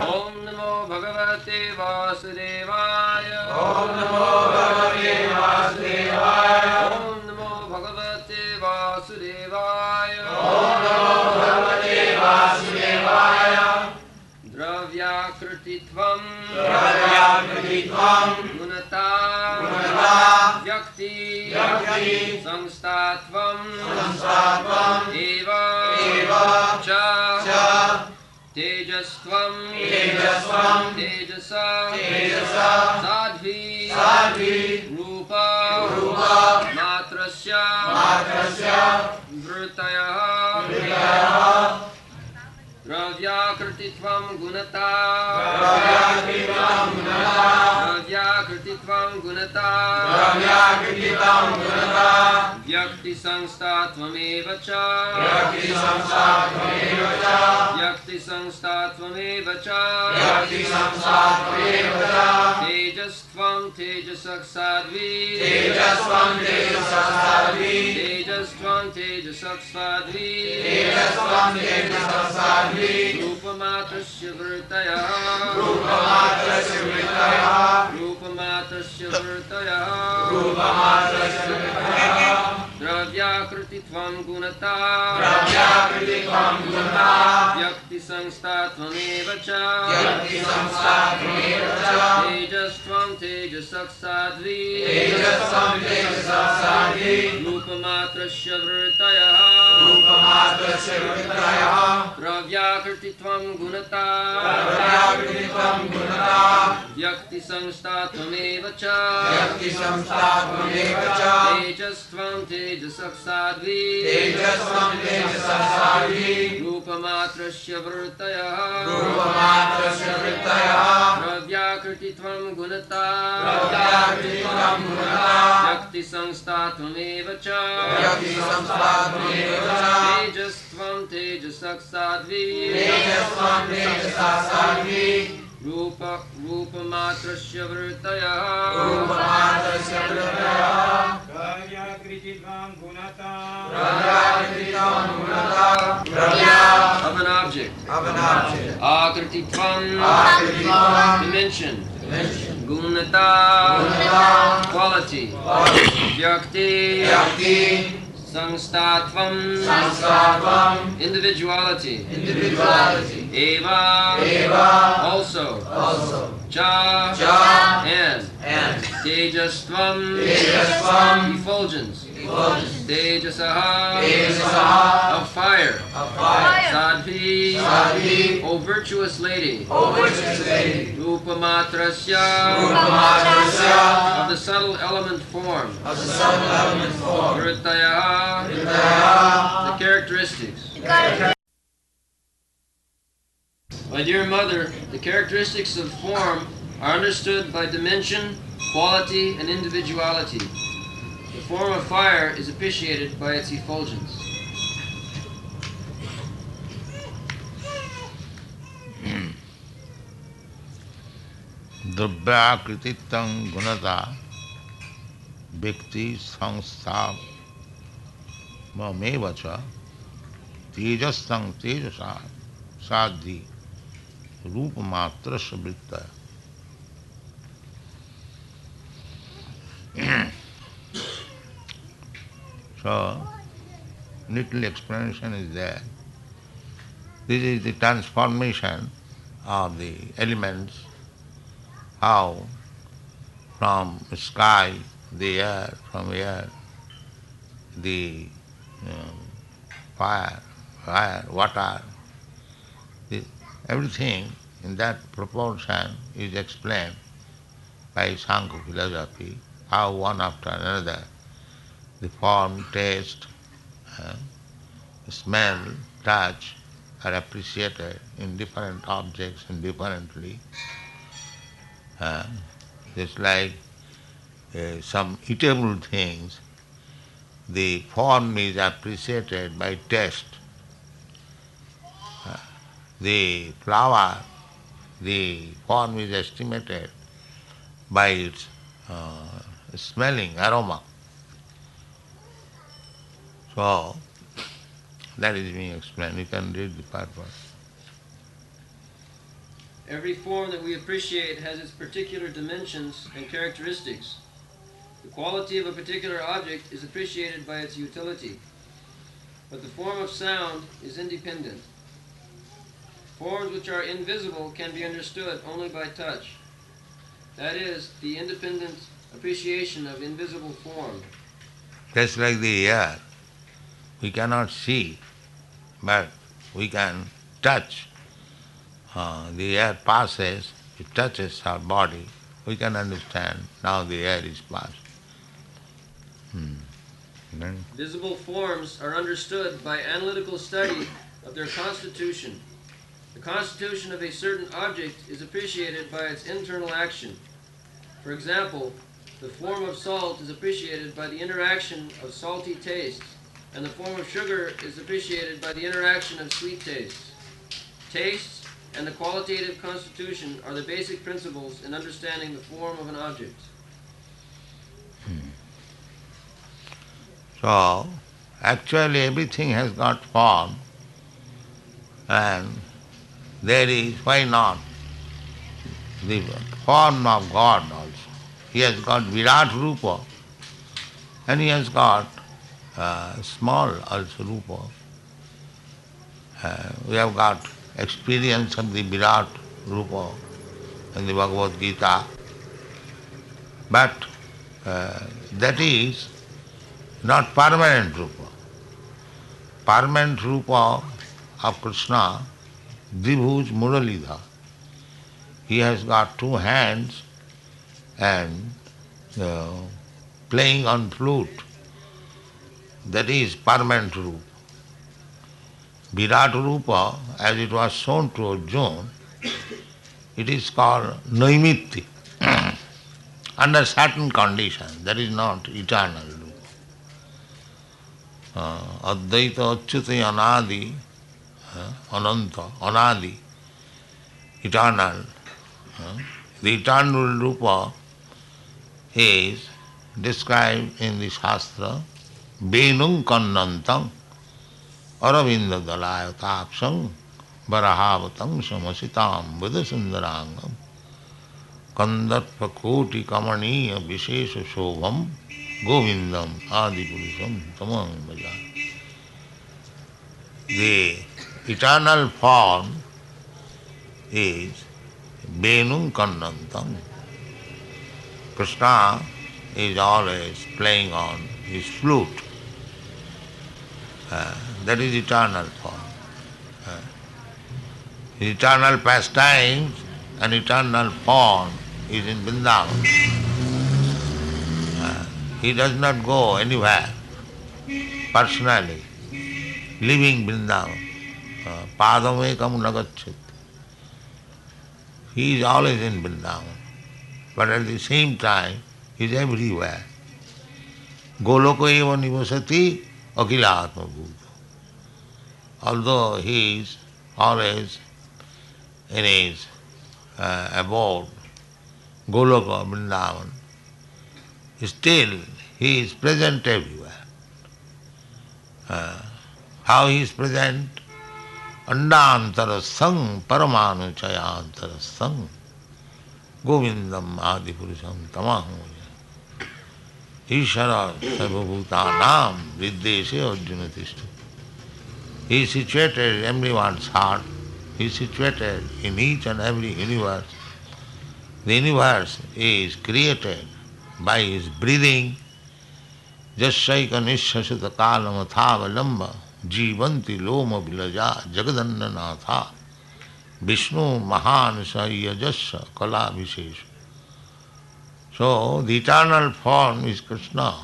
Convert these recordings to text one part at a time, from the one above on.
Om Namo Bhagavate Vasudevaya. Om Namo Bhagavate Vasudevaya. Om Namo Bhagavate Vasudevaya. Om Namo Bhagavate Vasudevaya. Dravyakrutitvam. Dravyakrutitvam. Gunata. Gunata. Yakti. Yakti. Sangstatvam. Sangstatvam. Eva. Eva. Cha. Cha. Tejastvam. Tejasvam. Tejasa. Tejasa. Sadhi. Sadhi. Rupa. Rupa. Matrasya. Matrasya. Vrtayah. Vrtayah. Dravyakrutitvam gunata. Dravyakrutitvam gunata. Dravyakrutitvam gunata. Dravyakrutitvam gunata. Vyakti sangstatvam cha. Yakti samsatmeva cha. Vyakti sangstatvam cha. Yakti samsatmeva cha. Tejastvam tejasak sadvi. Tejasvam tejasak sadvi. Tejastvam tejasak sadvi. Tejasvam tejasak sadvi. Rupamatrasya vrtayah. Rupamatrasya vrtayah. Rupamatrasya vrtayah. Rupamatrasya vrtayah. Dravyakrutitvam gunata. Dravyakrutitvam gunata. Vyakti sangstatvam cha. Yakti samsatmeva cha. Tejastvam tejasak sadvi. Tejasvam tejasak sadvi. Rupamatrasya vrtayah. Rupamatrasya vrtayah. Dravyakrutitvam gunata. Dravyakrutitvam gunata. Vyakti sangstatvam cha. Yakti samsatmeva cha. Tejastvam tejasak sadvi. Tejasvam tejasak sadvi. Rupamatrasya vrtayah. Rupamatrasya vrtayah. Dravyakrutitvam gunata. Dravyakrutitvam gunata. Yakti sangstatvam cha. Yakti samsatmeva cha. Tejastvam tejasak sadvi. Tejasvam tejasak sadvi. Rupamatrasya vrtayah. Rupamatrasya vrtayah. Dravyakrutitvam gunata. Dravyakrutitvam gunata. Dravya. Of an object. Of an object. Akrutitvam. Akrutitvam. Dimension. Dimension. Gunata. Gunata. Quality. Vyakti. Yakti. Sangstatvam. Samsatvam. Individuality. Individuality. Eva. Eva. Also. Also. Cha. Cha. And. Tejastvam. Tejasvam. Effulgence. Effulgence. Tejasaha. Tejasaha. Of fire. Of fire. Sadhi. Sadhi. O virtuous lady. O virtuous lady. Rupamatrasya. Rupamatrasya. Of the subtle element form. Of the subtle element form. Vrtayah. Vrtayah. The characteristics. My dear mother, the characteristics of form are understood by dimension, quality, and individuality. The form of fire is appreciated by its effulgence. Dravyakrititam gunata bhakti samstha mameva cha tejasam tejasa sadhi rupamatrasya vrittaya. So, little explanation is there. This is the transformation of the elements, how from sky, the air, from air, the fire, water, everything in that proportion is explained by Sankhya philosophy, how one after another the form, taste, smell, touch are appreciated in different objects and differently. Just like some eatable things, the form is appreciated by taste. The flower, the form is estimated by its smelling, aroma. So, that is being explained. You can read the purpose. Every form that we appreciate has its particular dimensions and characteristics. The quality of a particular object is appreciated by its utility, but the form of sound is independent. Forms which are invisible can be understood only by touch. That is, the independent appreciation of invisible form. Just like the air, we cannot see, but we can touch. The air passes, it touches our body. We can understand now the air is passed. Then Visible forms are understood by analytical study of their constitution. The constitution of a certain object is appreciated by its internal action. For example, the form of salt is appreciated by the interaction of salty tastes, and the form of sugar is appreciated by the interaction of sweet tastes. Tastes and the qualitative constitution are the basic principles in understanding the form of an object. So, actually everything has got form, and there is, why not, the form of God also. He has got Virat Rupa, and he has got small also Rupa. We have got experience of the Virat Rupa in the Bhagavad Gita, but that is not permanent Rupa. Permanent Rupa of Krishna, Dvibhuj Muralidhar. He has got two hands and playing on flute. That is permanent Rupa. Virat Rupa, as it was shown to Arjuna, it is called Naimitti, under certain conditions. That is not eternal Rupa. Advaita Achyuta Anadi, Ananta, Anadi, eternal. The eternal Rupa is described in the Shastra, Venung Kannantam, Aravinda Dalayatapsam, Varahavatam Samasitam, Buddhasundarangam, Kandarpa Koti Kamaniya Vishesha Shobham, Govindam Adipurusham Tamam Bhaja. The eternal form is Venum Kannantam. Krishna is always playing on his flute. That is eternal form. Eternal pastimes and eternal form is in Vrindavan. He does not go anywhere personally, leaving Vrindavan. Padamekam nagacchati. He is always in Vrindavan, but at the same time he is everywhere. Goloko eva nivasati akhilatma bhuta. Although he is always in his abode, Goloka, Vrindavan, still he is present everywhere. How he is present? Andantara sang paramanu chayantara sang govindam adipurusham tamaham Ishara sarvabhutanam viddeshe arjuna tishta. He is situated in everyone's heart. He is situated in each and every universe. The universe is created by his breathing. Jasyaika nishasita kalam athavalamba jivanti loma vilaja jagadannanatha Vishnu mahan sayajasya kala vishesha. So the eternal form is Krishna.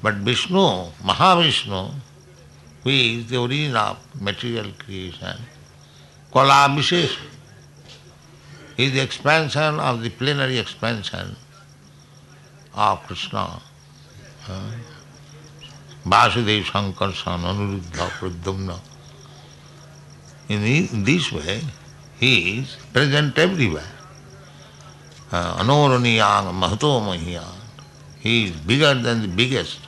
But Vishnu, Mahavishnu, who is the origin of material creation, Kala Vishesha, is the expansion of the plenary expansion of Krishna. Vasudev Sankarsana Anuruddha Pradyumna. In this way, he is present everywhere. Anoraniyang Mahato Mahiyan. He is bigger than the biggest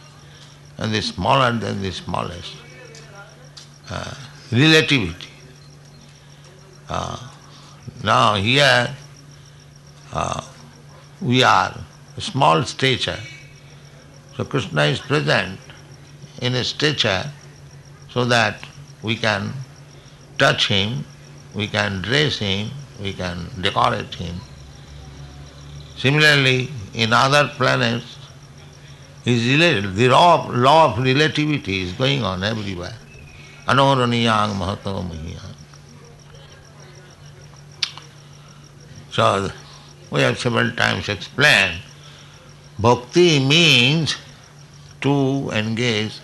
and the smaller than the smallest. Relativity. Now here we are a small stature. So Krishna is present in a stature so that we can touch him, we can dress him, we can decorate him. Similarly, in other planets, the law of relativity is going on everywhere. Anoraniyang mahato mahiyang. So, we have several times explained, bhakti means to engage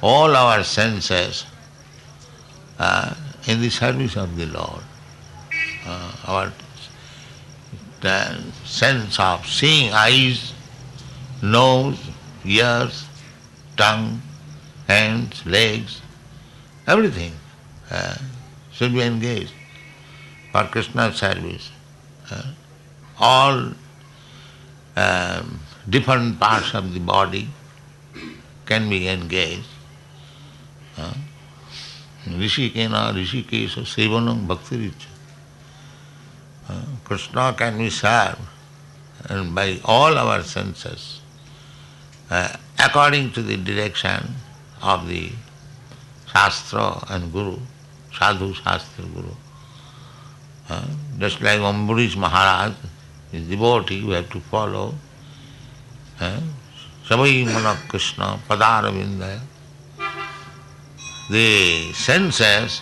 all our senses in the service of the Lord. Our sense of seeing, eyes, nose, ears, tongue, hands, legs, everything should be engaged for Krishna's service. All different parts of the body can be engaged. Rishikena Rishikesha Sevanam Bhaktiricca. Krishna can be served and by all our senses according to the direction of the Shastra and Guru, Sadhu Shastra Guru. Just like Ambarish Maharaj, his devotee, we have to follow. Savai Mana Krishna Padaravinda. The senses,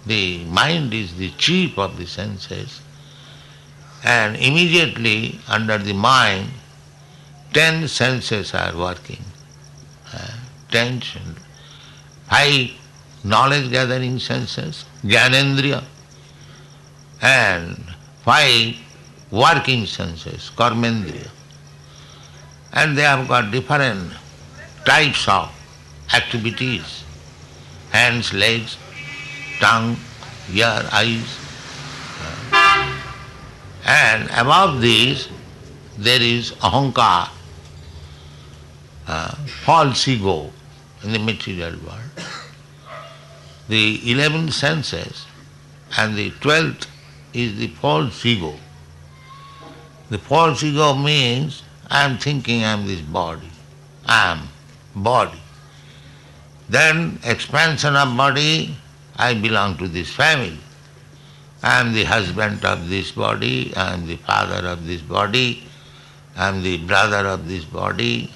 the mind is the chief of the senses, and immediately under the mind, 10 senses are working. 5 knowledge gathering senses, Jnanendriya, and 5 working senses, Karmendriya. And they have got different types of activities, hands, legs, tongue, ear, eyes. And above these, there is ahankar, false ego in the material world. The 11 senses and the 12th is the false ego. The false ego means I am thinking I am this body. I am body. Then expansion of body, I belong to this family. I am the husband of this body, I am the father of this body, I am the brother of this body,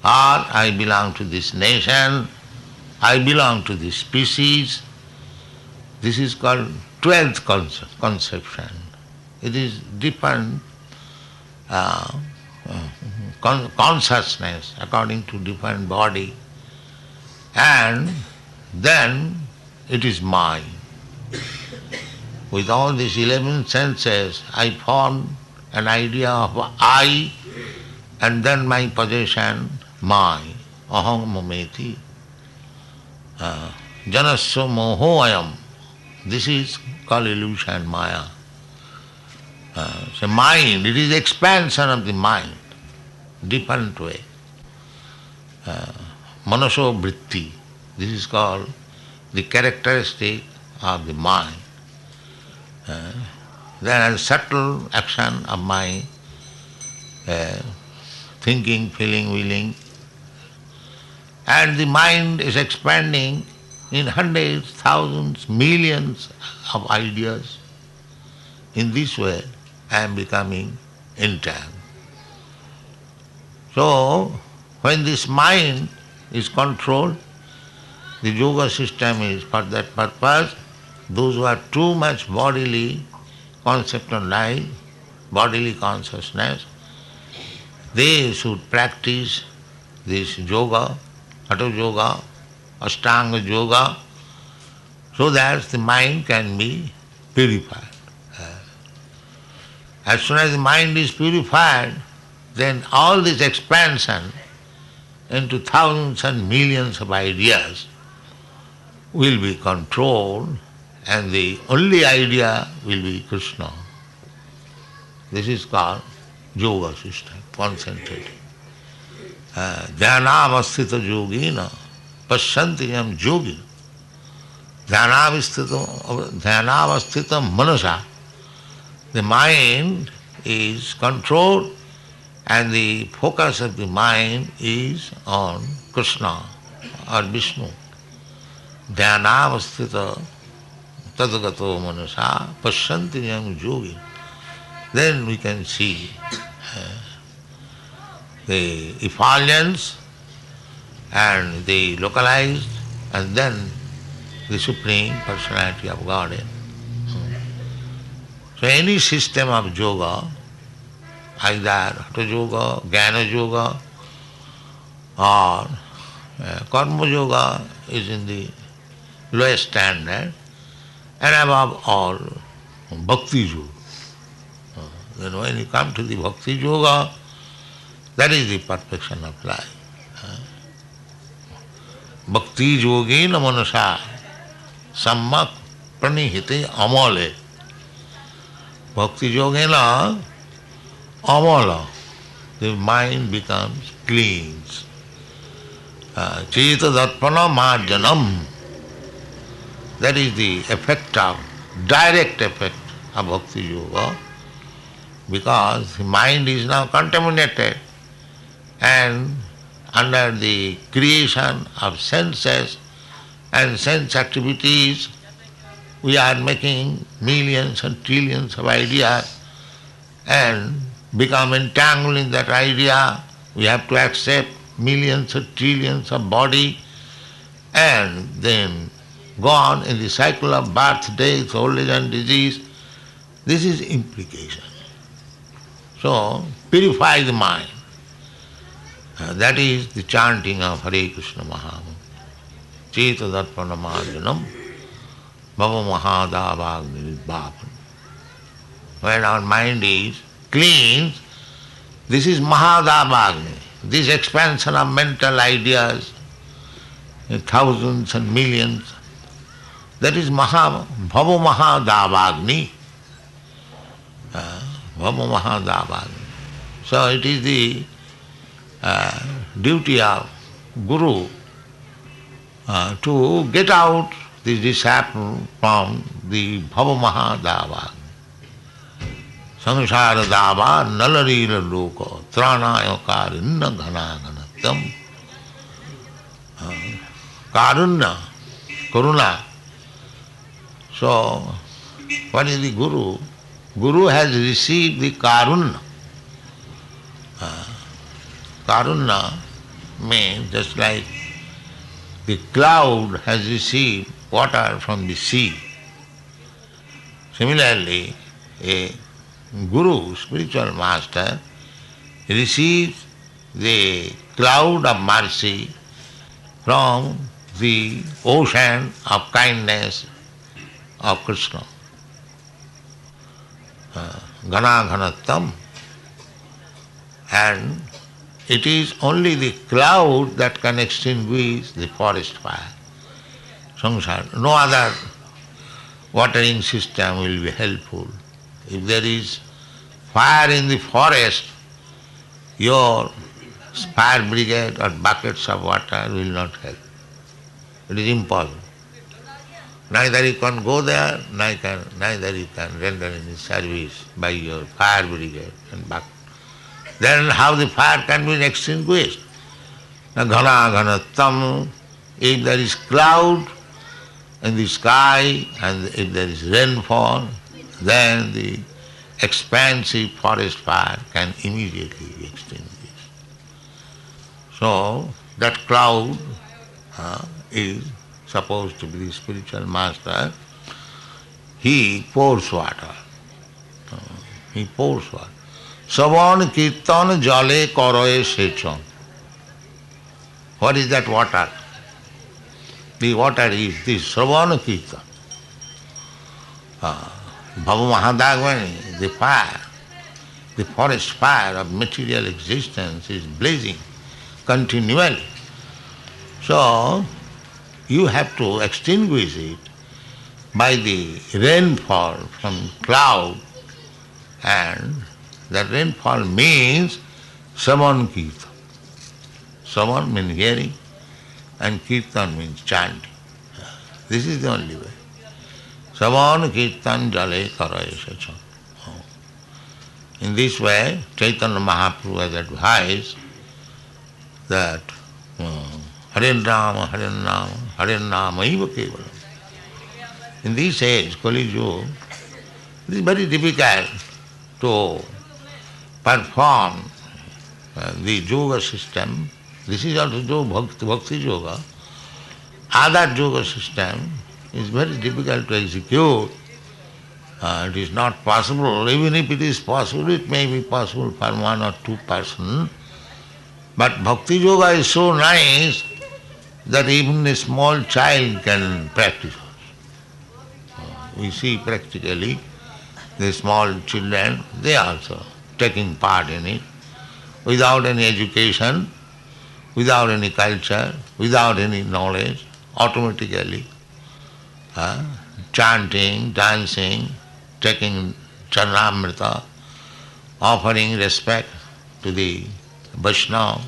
or I belong to this nation, I belong to this species. This is called 12th conception. It is different consciousness according to different body, and then it is mine. With all these 11 senses, I form an idea of I, and then my possession, mine, aham mameti. Janasya moho ayam. This is called illusion, maya. So mind, it is expansion of the mind, different way. Manaso vritti, this is called the characteristic of the mind. There is subtle action of mind, thinking, feeling, willing, and the mind is expanding in hundreds, thousands, millions of ideas. In this way, I am becoming entangled. So, when this mind is controlled, the yoga system is for that purpose. Those who are too much bodily conceptualized, bodily consciousness, they should practice this yoga, Hatha yoga, Ashtanga yoga, so that the mind can be purified. As soon as the mind is purified, then all this expansion into thousands and millions of ideas will be controlled, and the only idea will be Krishna. This is called yoga system, concentrating. Dhyanam asthita yogina pasyanti yam yogi Dhyanavasthitam manasa. The mind is controlled and the focus of the mind is on Krishna or Vishnu. Dhyanavasthita tadagato manasa pasyantiyam yogi. Then we can see the effulgence and the localized and then the Supreme Personality of Godhead. So any system of yoga, either Hatha Yoga, Jnana Yoga or Karma Yoga is in the lowest standard, and above all Bhakti Yoga. Then when you come to the Bhakti Yoga, that is the perfection of life. Bhakti Yogena Manasa Sammak Pranihite Amale. Bhakti Yogena Amala. The mind becomes clean. Cheta Darpana Marjanam. That is the effect of, direct effect of Bhakti Yoga, because the mind is now contaminated and under the creation of senses and sense activities, we are making millions and trillions of ideas and become entangled in that idea. We have to accept millions and trillions of body and then go on in the cycle of birth, death, old age and disease. This is implication. So, purify the mind. That is the chanting of Hare Krishna Mahamantra. Cheta Darpana Marjanam Bhava Mahadavagni Bhavan. When our mind is clean, this is Mahadavagni. This expansion of mental ideas, in thousands and millions, that is Bhava Mahadavagni. Bhava Mahadavagni. So it is the duty of Guru to get out the disciple from the Bhava Mahadava. Samsara Dava Nalarira Loka Tranayakarinna Ghanaganatam. Karuna, Karuna. So, what is the Guru? Guru has received the Karuna. Karuna means just like the cloud has received water from the sea. Similarly, a Guru, spiritual master, receives the cloud of mercy from the ocean of kindness of Krishna. Ghana Ghanatam. And it is only the cloud that can extinguish the forest fire. Samsara. No other watering system will be helpful. If there is fire in the forest, your fire brigade or buckets of water will not help. It is impossible. Neither you can go there, neither you can render any service by your fire brigade and bucket. Then how the fire can be extinguished? Now, ghana ghanatam, if there is cloud in the sky and if there is rainfall, then the expansive forest fire can immediately be extinguished. So, that cloud is supposed to be the spiritual master. He pours water. He pours water. Savan kirtan jale koroe sechon. What is that water? The water is this Savan kirtan. Bhava Mahadagvani, the fire, the forest fire of material existence is blazing continually. So, you have to extinguish it by the rainfall from cloud, and that rainfall means Savan Kirtan. Savan means hearing and Kirtan means chanting. This is the only way. Savan Kirtan Jale Karayasa. In this way, Chaitanya Mahaprabhu has advised that Hare Rama, Hare Rama, Hare Rama eva kevalam. In this age, Kali Yuga, it is very difficult to perform the yoga system. This is also Bhakti Yoga. Other yoga system is very difficult to execute. It is not possible. Even if it is possible, it may be possible for one or two persons. But Bhakti Yoga is so nice that even a small child can practice. We see practically the small children, they are also taking part in it without any education, without any culture, without any knowledge, automatically chanting, dancing, taking Charanamrita, offering respect to the Vaishnava,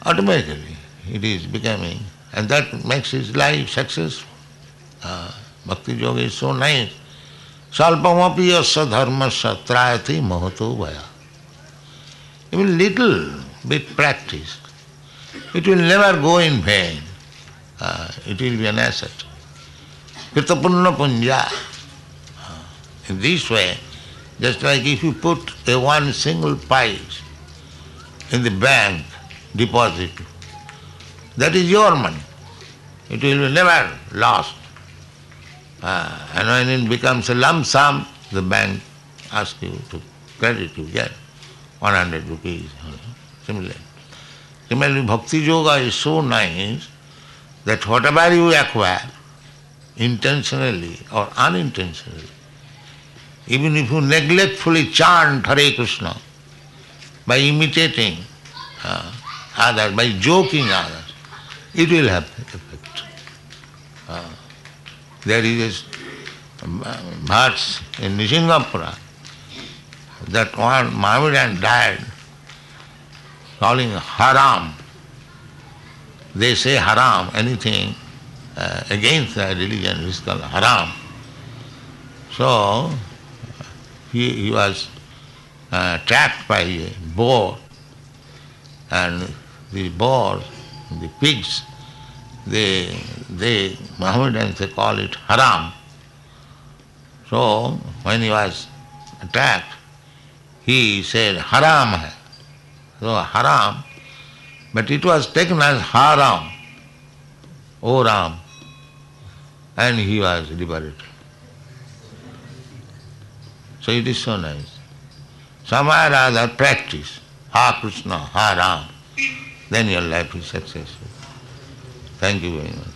automatically it is becoming, and that makes his life successful. Bhakti Yoga is so nice. Salpamapi yasya dharmasya trayati mahato vaya. Even little bit practice, it will never go in vain. It will be an asset. Kritapunna punja. In this way, just like if you put a one single pice in the bank deposit, that is your money. It will be never lost. And when it becomes a lump sum, the bank asks you to credit you, get 100 rupees. Similarly, Bhakti Yoga is so nice that whatever you acquire, intentionally or unintentionally, even if you neglectfully chant Hare Krishna, by imitating others, by joking others, it will have effect. There is a verse in Nisingapura that one Mohammedan died calling haram. They say haram, anything against the religion is called haram. So he was trapped by a boar, and the boars, the pigs, they Mohammedans, they call it haram. So when he was attacked, he said haram hai. So haram, but it was taken as haram, O Ram, and he was liberated. So it is so nice. Somewhere or other practice Ha Krishna, Ha Ram, then your life is successful. Thank you very much.